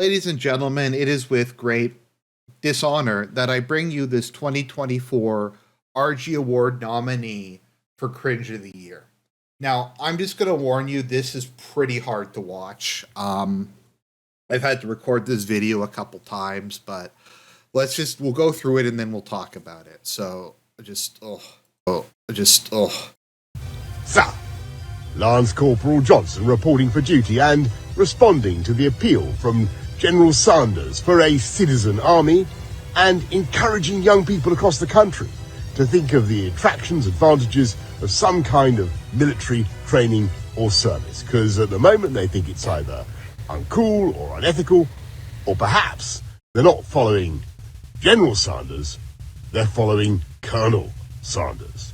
Ladies and gentlemen, it is with great dishonor that I bring you this 2024 Argie Award nominee for Cringe of the Year. Now, I'm just going to warn you, this is pretty hard to watch. I've had to record this video a couple times, but we'll go through it and then we'll talk about it. So, Sir, Lance Corporal Johnson reporting for duty and responding to the appeal from General Sanders for a citizen army and encouraging young people across the country to think of the attractions, advantages of some kind of military training or service. Because at the moment they think it's either uncool or unethical, or perhaps they're not following General Sanders, they're following Colonel Sanders.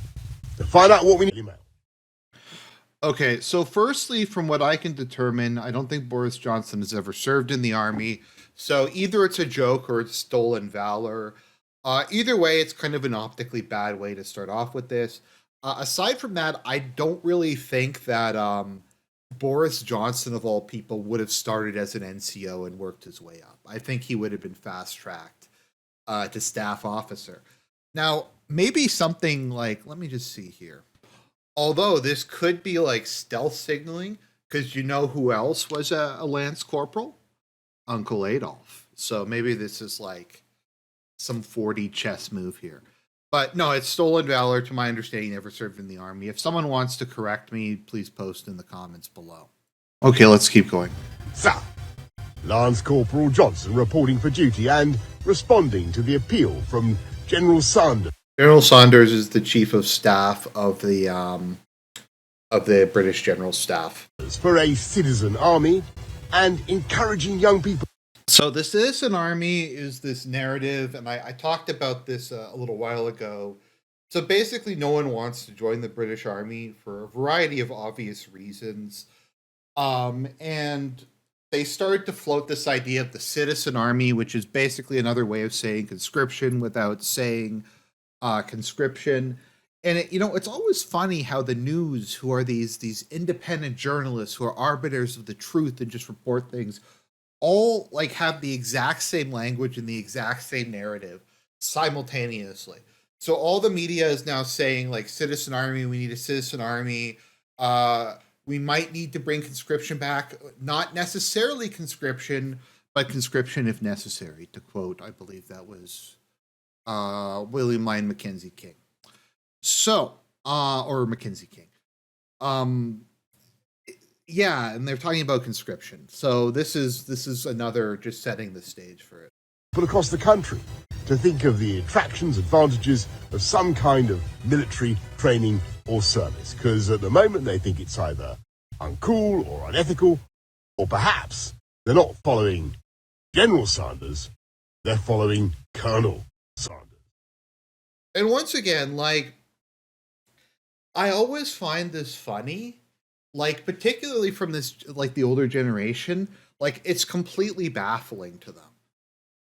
To find out what we need, email. Okay, so firstly, from what I can determine, I don't think Boris Johnson has ever served in the army. So either it's a joke or it's stolen valor. Either way, it's kind of an optically bad way to start off with this. Aside from that, I don't really think that Boris Johnson, of all people, would have started as an NCO and worked his way up. I think he would have been fast-tracked to staff officer. Now, maybe something like, let me just see here. Although this could be like stealth signaling, because you know who else was a Lance Corporal? Uncle Adolf. So maybe this is like some 4D chess move here. But no, it's stolen valor. To my understanding, he never served in the army. If someone wants to correct me, please post in the comments below. Okay, let's keep going. Sir, Lance Corporal Johnson reporting for duty and responding to the appeal from General Sanders. General Sanders is the chief of staff of the British General Staff. For a citizen army and encouraging young people. So the citizen army is this narrative, and I talked about this a little while ago. So basically, no one wants to join the British Army for a variety of obvious reasons. And they started to float this idea of the citizen army, which is basically another way of saying conscription without saying conscription. And it's always funny how the news, who are these independent journalists who are arbiters of the truth and just report things, all like have the exact same language and the exact same narrative simultaneously. So all the media is now saying like citizen army, we need a citizen army. We might need to bring conscription back, not necessarily conscription, but conscription if necessary, to quote, I believe that was William Lyon Mackenzie King. So, or Mackenzie King. Yeah, and they're talking about conscription. So this is another just setting the stage for it. But across the country to think of the attractions, advantages of some kind of military training or service. Because at the moment they think it's either uncool or unethical, or perhaps they're not following General Sanders, they're following Colonel Sanders. And once again, like, I always find this funny, like, particularly from this, like, the older generation, like, it's completely baffling to them.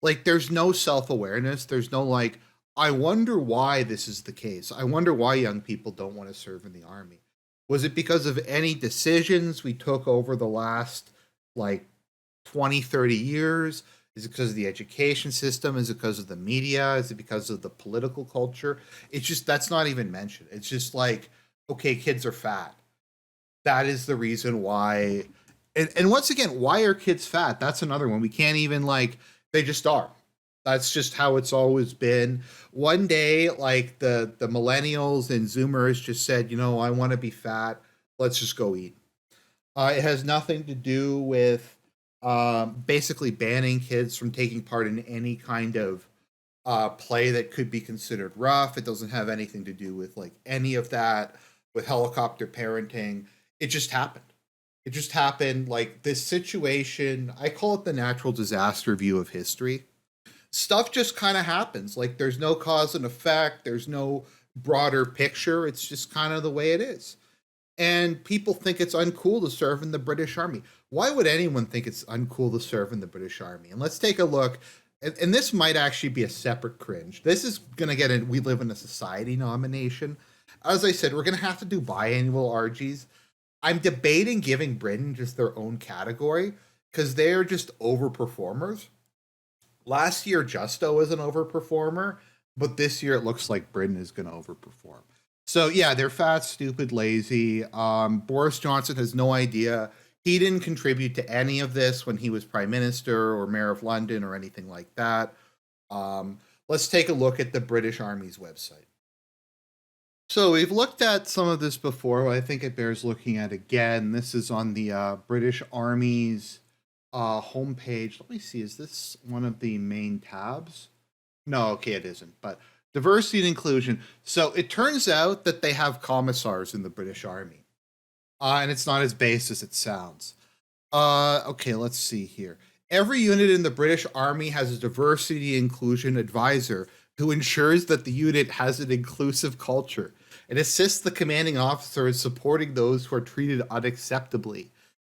Like, there's no self-awareness. There's no, like, I wonder why this is the case. I wonder why young people don't want to serve in the army. Was it because of any decisions we took over the last, like, 20, 30 years? Is it because of the education system? Is it because of the media? Is it because of the political culture? It's just, that's not even mentioned. It's just like, okay, kids are fat. That is the reason why. And once again, why are kids fat? That's another one. We can't even, like, they just are. That's just how it's always been. One day, like, the millennials and Zoomers just said, I want to be fat. Let's just go eat. It has nothing to do with basically banning kids from taking part in any kind of play that could be considered rough. It doesn't have anything to do with like any of that, with helicopter parenting. It just happened. It just happened. Like, this situation, I call it the natural disaster view of history. Stuff just kind of happens. Like, there's no cause and effect. There's no broader picture. It's just kind of the way it is. And people think it's uncool to serve in the British Army. Why would anyone think it's uncool to serve in the British Army? And let's take a look. And this might actually be a separate cringe. This is going to get a We Live in a Society nomination. As I said, we're going to have to do biannual Argies. I'm debating giving Britain just their own category, because they're just overperformers. Last year, Justo was an overperformer, but this year it looks like Britain is going to overperform. So yeah, they're fat, stupid, lazy. Boris Johnson has no idea. He didn't contribute to any of this when he was prime minister or mayor of London or anything like that. Let's take a look at the British Army's website. So we've looked at some of this before, but I think it bears looking at again. This is on the British Army's homepage. Let me see, is this one of the main tabs? No, okay, it isn't. But diversity and inclusion. So it turns out that they have commissars in the British Army. And it's not as base as it sounds. Okay, let's see here. Every unit in the British Army has a diversity inclusion advisor who ensures that the unit has an inclusive culture and assists the commanding officer in supporting those who are treated unacceptably.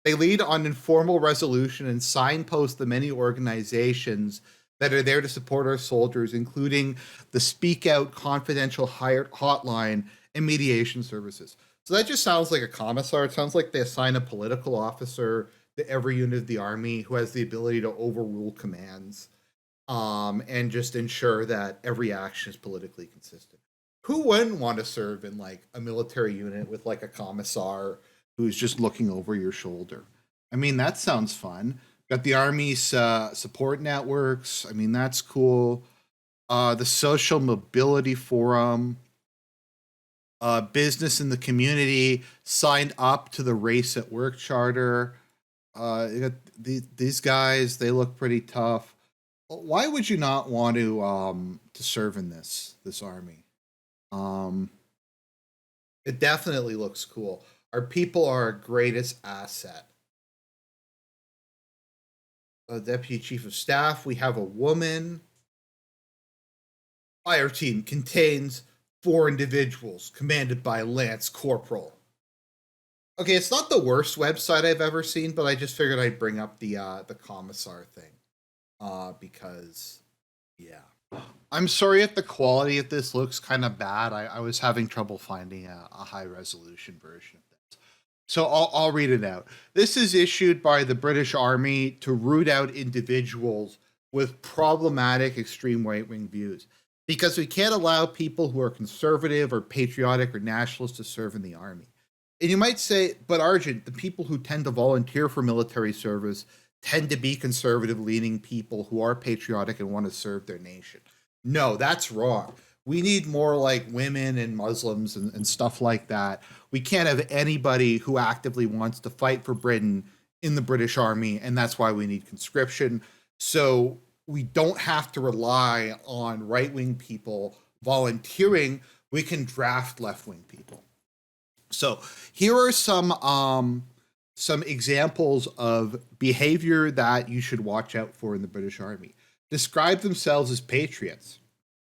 They lead on informal resolution and signpost the many organizations that are there to support our soldiers, including the Speak Out Confidential Hotline and mediation services. So that just sounds like a commissar. It sounds like they assign a political officer to every unit of the army who has the ability to overrule commands and just ensure that every action is politically consistent. Who wouldn't want to serve in like a military unit with like a commissar who's just looking over your shoulder? I mean, that sounds fun. Got the Army's support networks. I mean, that's cool. The Social Mobility Forum. Business in the community signed up to the Race at Work Charter. You got these guys, they look pretty tough. Why would you not want to serve in this army? It definitely looks cool. Our people are our greatest asset. Deputy Chief of Staff, we have a woman. Fire team contains 4 individuals commanded by Lance Corporal. Okay, it's not the worst website I've ever seen, but I just figured I'd bring up the commissar thing. Because yeah. I'm sorry if the quality of this looks kind of bad. I was having trouble finding a high resolution version of this. So I'll read it out. This is issued by the British Army to root out individuals with problematic extreme right-wing views, because we can't allow people who are conservative or patriotic or nationalist to serve in the army. And you might say, but Argent, the people who tend to volunteer for military service tend to be conservative-leaning people who are patriotic and want to serve their nation. No, that's wrong. We need more like women and Muslims and stuff like that. We can't have anybody who actively wants to fight for Britain in the British Army, and that's why we need conscription. So we don't have to rely on right-wing people volunteering. We can draft left-wing people. So here are some examples of behavior that you should watch out for in the British Army. Describe themselves as patriots.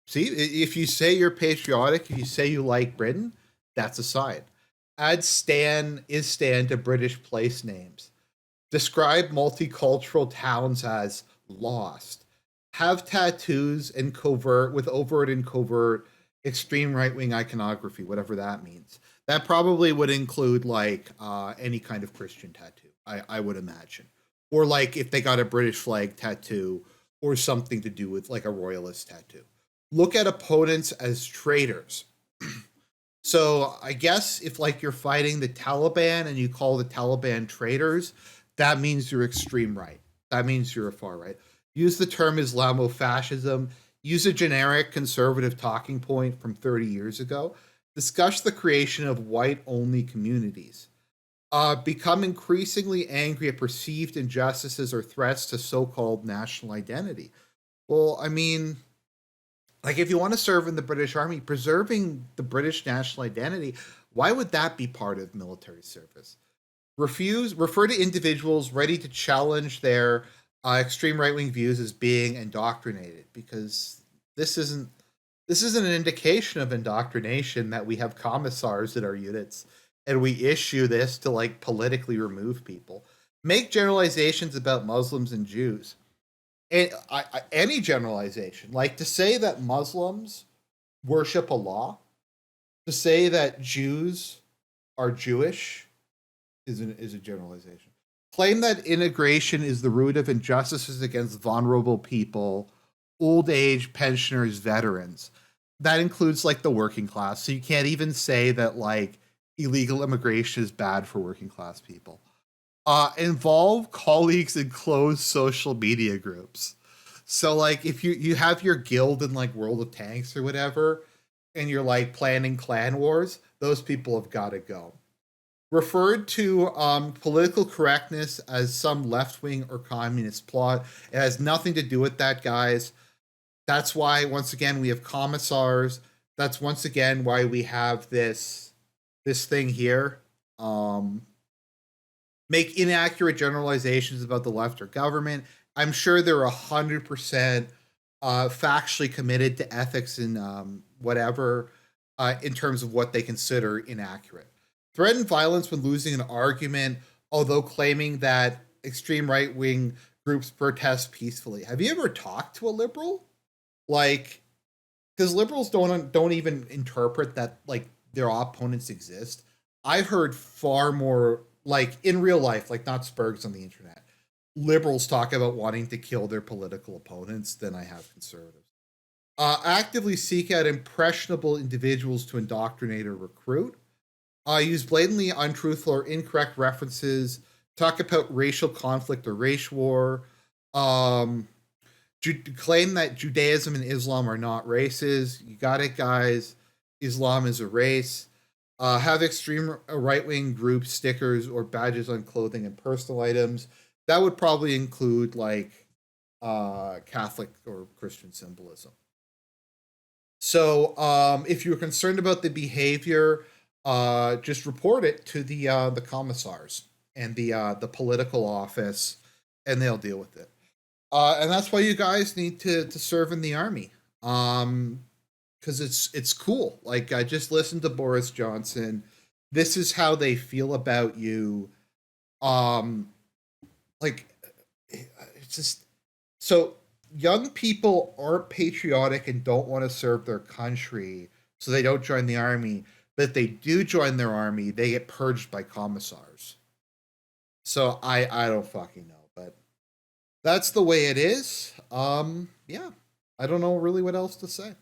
See, if you say you're patriotic, if you say you like Britain, that's a sign. Add Stan to British place names. Describe multicultural towns as lost. Have tattoos and overt and covert extreme right-wing iconography, whatever that means. That probably would include like any kind of Christian tattoo, I would imagine. Or like if they got a British flag tattoo or something to do with like a royalist tattoo. Look at opponents as traitors. So I guess if like you're fighting the Taliban and you call the Taliban traitors, that means you're extreme right. That means you're a far right. Use the term Islamofascism. Use a generic conservative talking point from 30 years ago. Discuss the creation of white-only communities. Become increasingly angry at perceived injustices or threats to so-called national identity. Well, I mean, like if you want to serve in the British Army, preserving the British national identity, why would that be part of military service? Refer to individuals ready to challenge their extreme right-wing views as being indoctrinated, because this isn't an indication of indoctrination that we have commissars in our units and we issue this to like politically remove people. Make generalizations about Muslims and Jews. And any generalization, like to say that Muslims worship Allah, to say that Jews are Jewish is a generalization. Claim that integration is the root of injustices against vulnerable people, old age, pensioners, veterans. That includes like the working class. So you can't even say that like illegal immigration is bad for working class people. Involve colleagues in closed social media groups. So like if you have your guild in like World of Tanks or whatever, and you're like planning clan wars, those people have got to go. Referred to political correctness as some left wing or communist plot. It has nothing to do with that, guys. That's why, once again, we have commissars. That's once again why we have this thing here. Um, Make inaccurate generalizations about the left or government. I'm sure they're 100% factually committed to ethics and whatever in terms of what they consider inaccurate. Threaten violence when losing an argument, although claiming that extreme right wing groups protest peacefully. Have you ever talked to a liberal? Like, because liberals don't even interpret that like their opponents exist. I've heard far more like in real life, like not spurgs on the internet. Liberals talk about wanting to kill their political opponents than I have conservatives. Actively seek out impressionable individuals to indoctrinate or recruit. Use blatantly untruthful or incorrect references. Talk about racial conflict or race war. Um, Claim that Judaism and Islam are not races. You got it, guys. Islam is a race. Have extreme right wing group stickers or badges on clothing and personal items. That would probably include like Catholic or Christian symbolism. So if you're concerned about the behavior, just report it to the commissars and the political office, and they'll deal with it. And that's why you guys need to serve in the army. Because it's cool. Like I just listened to Boris Johnson. This is how they feel about you. Um, like it's just so young people aren't patriotic and don't want to serve their country, so they don't join the army. But if they do join their army, they get purged by commissars. So I don't fucking know, but that's the way it is. Yeah, I don't know really what else to say.